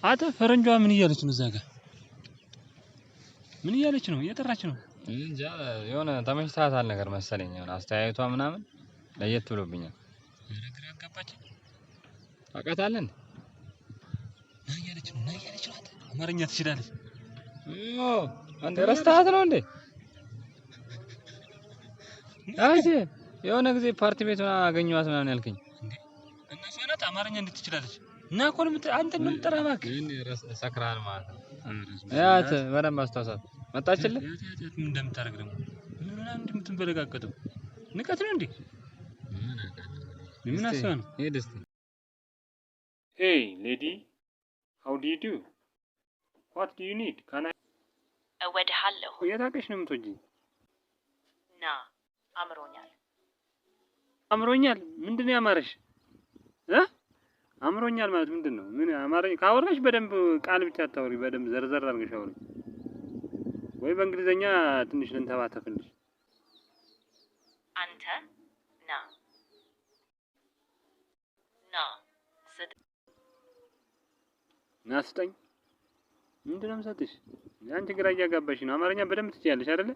አተ ፈረንጇ ምን እያለች ነው? እዛ ጋር ምን እያለች ነው? እየጠራች ነው እንጃ። የሆነ ተመችቷታል ነገር መሰለኝ። የሆነ አስተያየቷ ምናምን ለየት ብሎብኛል። ግራ አጋባችኝ። ታውቃታለህ? ና እያለች ነው አተ አማርኛ ትችላለች። አንተ ረስተሃት ነው እንዴ? አይ የሆነ ጊዜ ፓርቲ ቤት ሆና አገኘኋት ምናምን ያልከኝ እንዴ? እና እሷ ናት አማርኛ እንዴት ትችላለች? እና እኮ አንተ ምን ጠራባክ? ሰክራል ማለት ነው። ያት በደንብ አስተዋሳት መጣችልህ። ያት ምን እንደምታደርግ ደግሞ ምን እንደምትንበለጋቀጠው ንቀት ነው እንዴ? ምን አሰበ ነው? ሄድ እስቲ። Hey lady, how do you do? What do you need? Can I? እወድሃለሁ። የታቀሽ ነው የምትወጂኝ? ና አምሮኛል። አምሮኛል? ምንድነው ያማረሽ? አምሮኛል ማለት ምንድነው? ምን አማርኛ ካወራሽ በደንብ ቃል ብቻ አታውሪ፣ በደንብ ዘርዘር አድርገሽ አውሪ። ወይ በእንግሊዘኛ ትንሽ ልንተባተፍልሽ። አንተ ና ናስጠኝ። ምንድነው የምሰጥሽ? አንቺ ግራ እያጋባሽ ነው። አማርኛ በደንብ ትችያለሽ አይደለ?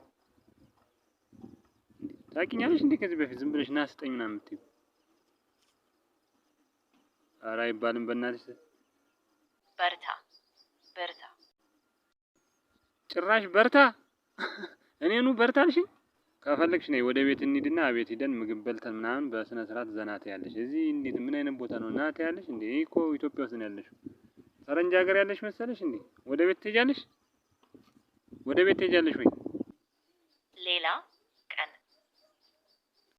ታውቂኛለሽ እንዴ? ከዚህ በፊት ዝም ብለሽ ናስጠኝ ምናምን የምትይው ኧረ አይባልም በእናትሽ። በርታ። ጭራሽ በርታ። እኔኑ በርታ አልሽኝ? ከፈለግሽ ነይ ወደ ቤት እንሂድና ቤት ሂደን ምግብ በልተን ምናምን በስነ ስርዓት ዘና ትያለሽ። እዚህ እንዴት ምን አይነት ቦታ ነው? ና ትያለሽ እንዴ? እኮ ኢትዮጵያ ውስጥ ነው ያለሽው። ፈረንጅ ሀገር ያለሽ መሰለሽ እንዴ? ወደ ቤት ትሄጃለሽ? ወደ ቤት ትሄጃለሽ ወይ? ሌላ